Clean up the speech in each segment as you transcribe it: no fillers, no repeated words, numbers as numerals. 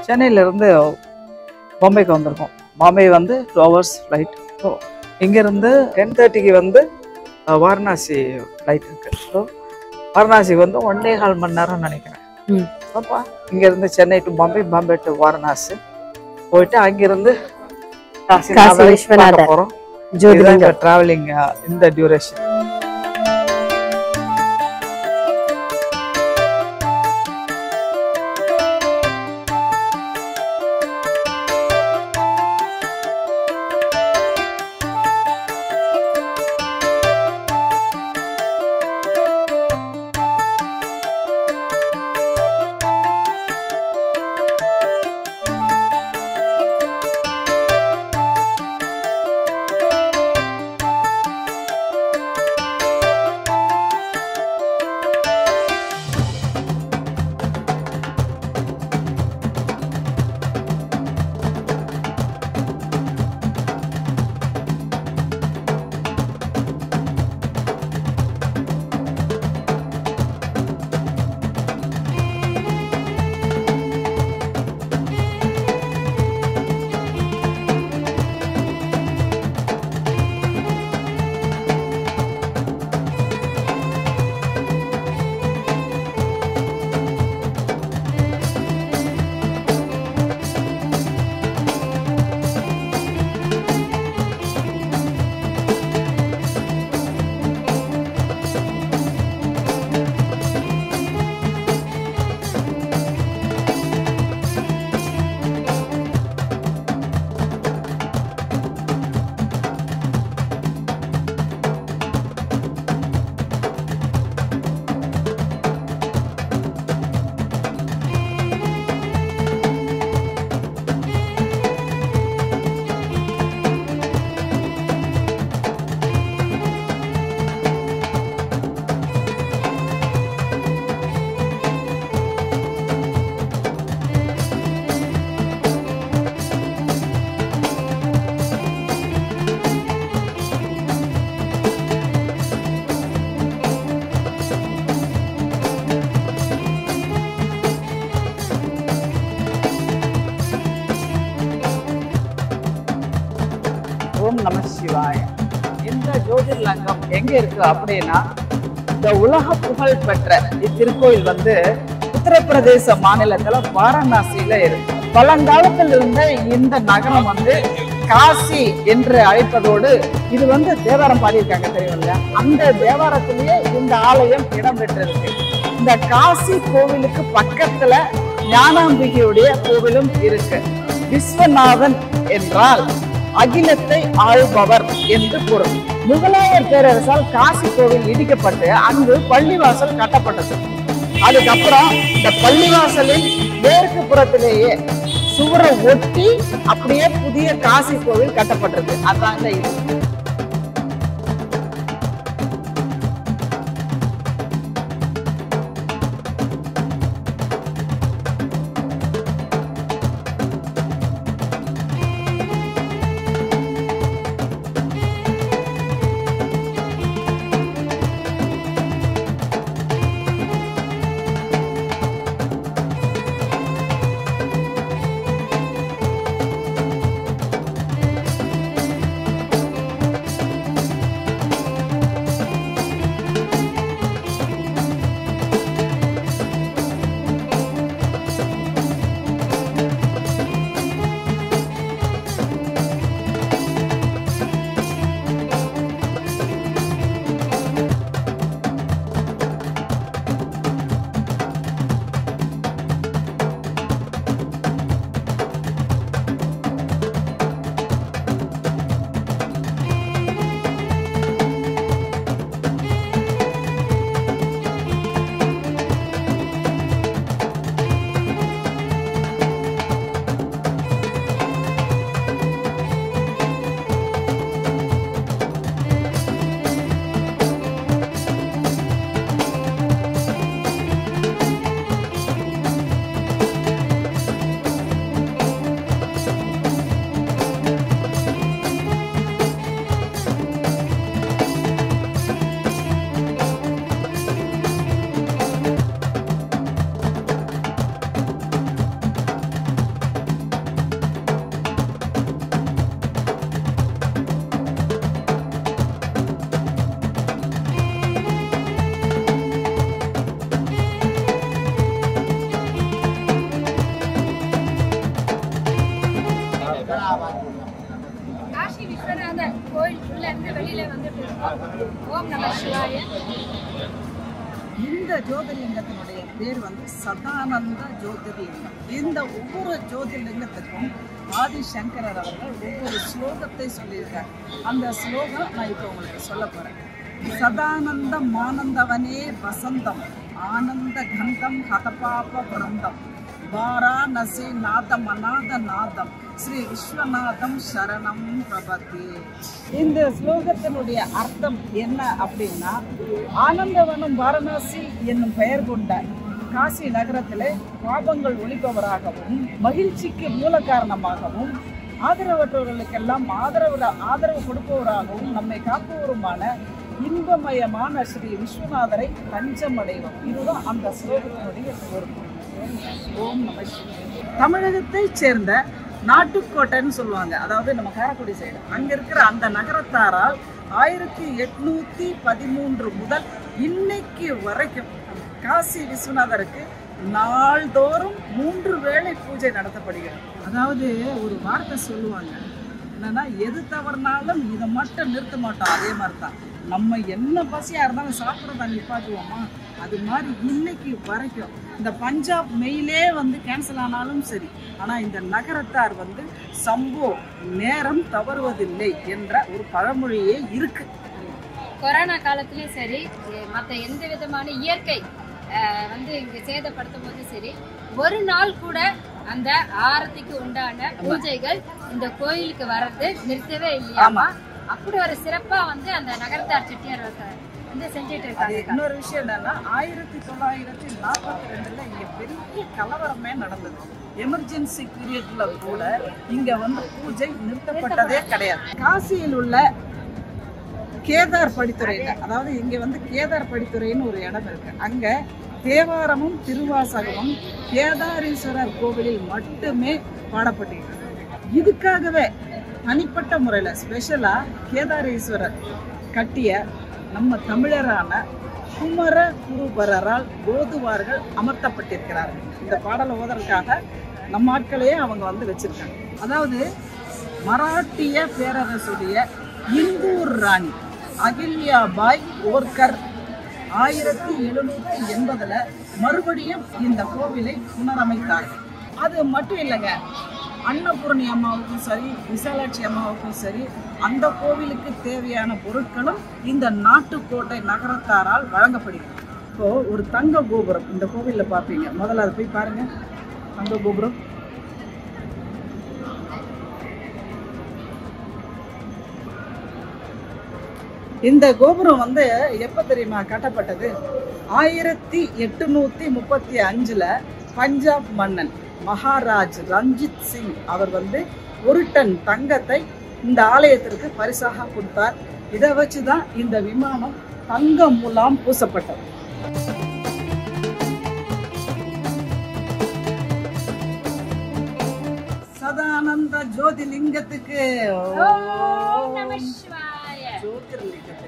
சென்னையிலேருந்து பாம்பேக்கு வந்திருக்கோம். பாம்பே வந்து 2 hours ஃப்ளைட். ஸோ இங்கேருந்து 10:30க்கு வந்து வாரணாசி ஃப்ளைட் இருக்குது. ஸோ வாரணாசி வந்து 1.25 மணி நேரம் நினைக்கிறேன். அப்பா இங்கேருந்து சென்னை டு பாம்பே, பாம்பே டு வாரணாசி போயிட்டு அங்கிருந்து காசி விஸ்வநாதர் போகிறோம். ட்ராவலிங் இந்த டியூரேஷன். ஓம் நம சிவாய. இந்த ஜோதிர்லிங்கம் எங்க இருக்கு அப்படின்னா, இந்த உலக புகழ் பெற்ற இத்திருக்கோயில் வந்து உத்தரப்பிரதேச மாநிலத்துல வாரணாசியில இருக்கு. பழங்காலத்தில் இருந்த இந்த நகரம் வந்து காசி என்று அழைப்பதோடு இது வந்து தேவாரம் பாடியிருக்காங்க தெரியும் இல்லையா, அந்த தேவாரத்திலேயே இந்த ஆலயம் இடம்பெற்றிருக்கு. இந்த காசி கோவிலுக்கு பக்கத்துல ஞானாம்பிகையுடைய கோவிலும் இருக்கு. விஸ்வநாதன் என்றால் அகிலத்தை ஆள்பவர் என்று பொருள். முகலாயர் பேரரசால் காசி கோவில் இடிக்கப்பட்டு அங்கு பள்ளிவாசல் கட்டப்பட்டது. அதுக்கப்புறம் இந்த பள்ளிவாசலின் மேற்கு புறத்திலேயே சுவரை ஒட்டி அப்படியே புதிய காசி கோவில் கட்டப்பட்டது. அதாங்க இது. காசி விஸ்வநாதர் கோயில் உள்ள இருந்து வெளியில வந்துட்டு ஓம் நம சிவாய. இந்த ஜோதிர்லிங்கத்தினுடைய பேர் வந்து சதானந்த ஜோதிர்லிங்கம். இந்த ஒவ்வொரு ஜோதிர்லிங்கத்துக்கும் ஆதிசங்கரர் அவர்கள் ஒவ்வொரு ஸ்லோகத்தை சொல்லியிருக்காங்க. அந்த ஸ்லோகம் நான் இப்போ உங்களுக்கு சொல்ல போறேன். சதானந்தம் ஆனந்தவனே வசந்தம் ஆனந்த கந்தம் ஹதபாப பிரந்தம் வாராணசி நாதம் அநாத நாதம் ஸ்ரீ விஸ்வநாதம் சரணம் பிரபதி. இந்த ஸ்லோகத்தினுடைய அர்த்தம் என்ன அப்படின்னா, ஆனந்தவனம் வாரணாசி என்னும் பெயர் கொண்ட காசி நகரத்திலே பாபங்கள் ஒழிப்பவராகவும் மகிழ்ச்சிக்கு மூல காரணமாகவும் ஆதரவற்றவர்களுக்கெல்லாம் ஆதரவு கொடுப்பவராகவும் நம்மை காப்பவருமான இன்பமயமான ஸ்ரீ விஸ்வநாதரை தஞ்சமடைவோம். இதுதான் அந்த ஸ்லோகத்தினுடைய பொருள். ஓம் நம சிவாய. தமிழகத்தை சேர்ந்த நாட்டுக்கோட்டைன்னு சொல்லுவாங்க, அதாவது நம்ம காரைக்குடி சைடு. அங்க இருக்கிற அந்த நகரத்தாரால் 1813 முதல் இன்னைக்கு வரைக்கும் காசி விஸ்வநாதருக்கு நாள்தோறும் 3 வேளை பூஜை நடத்தப்படுகிறது. அதாவது ஒரு வார்த்தை சொல்லுவாங்க, என்னன்னா எது தவறுனாலும் இதை மட்டும் நிறுத்த மாட்டோம். அதே மாதிரி தான் நம்ம என்ன பசியாக இருந்தாலும் சாப்பிட்றத நிப்பாட்டுவோமா, அது மாதிரி இன்னைக்கு வரைக்கும் இந்த பஞ்சாப் மெயிலே வந்து கேன்சல் ஆனாலும் சரி, ஆனால் இந்த நகரத்தார் வந்து சம்போ நேரம் தவறுவதில்லை என்ற ஒரு பழமொழியே இருக்கு. கொரோனா காலத்திலயும் சரி, மற்ற எந்த விதமான இயற்கை வந்து இங்க சேதப்படுத்தும் போதும் சரி, ஒரு நாள் கூட அந்த ஆரத்திக்கு உண்டான பூஜைகள் இந்த கோயிலுக்கு வர்றது நிறுத்தவே இல்லையாமா. அப்படி ஒரு சிறப்பா வந்து அந்த நகரத்தார் செட்டியார் வந்து செஞ்சுட்டு இருக்காங்க. இன்னொரு விஷயம் என்னன்னா, 1942 இங்க பெரிய கலவரமே நடந்தது. எமர்ஜென்சி பீரியட்ல கூட இங்க வந்து பூஜை நிறுத்தப்பட்டதே கிடையாது. காசியில் உள்ள கேதார் படித்துறையில, அதாவது இங்க வந்து கேதார் படித்துறைன்னு ஒரு இடம் இருக்கு. அங்க தேவாரமும் திருவாசகமும் கேதாரீஸ்வரர் கோவிலில் மட்டுமே பாடப்பட்டிருக்கு. இதுக்காகவே தனிப்பட்ட முறையில் ஸ்பெஷலா கேதாரீஸ்வரர் கட்டிய நம்ம தமிழரான குமர குருபரரால் ஓதுவார்கள் அமர்த்தப்பட்டிருக்கிறார்கள். இந்த பாடலை ஓதற்காக நம்ம ஆட்களையே அவங்க வந்து வச்சிருக்காங்க. அதாவது மராட்டிய பேரரசுடைய இந்தூர் ராணி அகில்யாபாய் ஓர்கர் 1780 மறுபடியும் இந்த கோவிலை புனரமைத்தார்கள். அது மட்டும் இல்லைங்க, அன்னபூர்ணி அம்மாவுக்கும் சரி, விசாலாட்சி அம்மாவுக்கும் சரி, அந்த கோவிலுக்கு தேவையான பொருட்களும் இந்த நாட்டுக்கோட்டை நகரத்தாரால் வழங்கப்படுகிறது. இப்போ ஒரு தங்க கோபுரம் இந்த கோவிலில் பார்ப்பீங்க. முதல்ல அதை போய் பாருங்க, தங்க கோபுரம். இந்த கோபுரம் வந்து எப்ப தெரியுமா கட்டப்பட்டது? 1835 பஞ்சாப் மன்னன் மகாராஜ் ரஞ்சித் சிங் அவர் வந்து 1 டன் தங்கத்தை இந்த ஆலயத்திற்கு பரிசாக கொடுத்தார். இதை வச்சுதான் இந்த விமானம் தங்க முலாம் பூசப்பட்டது. சதானந்த ஜோதிலிங்கத்துக்கு ஜோதிர்லிங்கத்துக்கு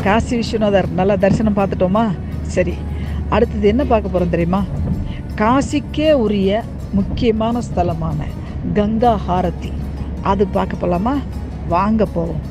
காசி விஸ்வநாதர் நல்லா தரிசனம் பார்த்துட்டோமா? சரி, அடுத்தது என்ன பார்க்க போகிறோம் தெரியுமா? காசிக்கே உரிய முக்கியமான ஸ்தலமான கங்கா ஹாரதி, அது பார்க்க போகலாமா? வாங்க போவோம்.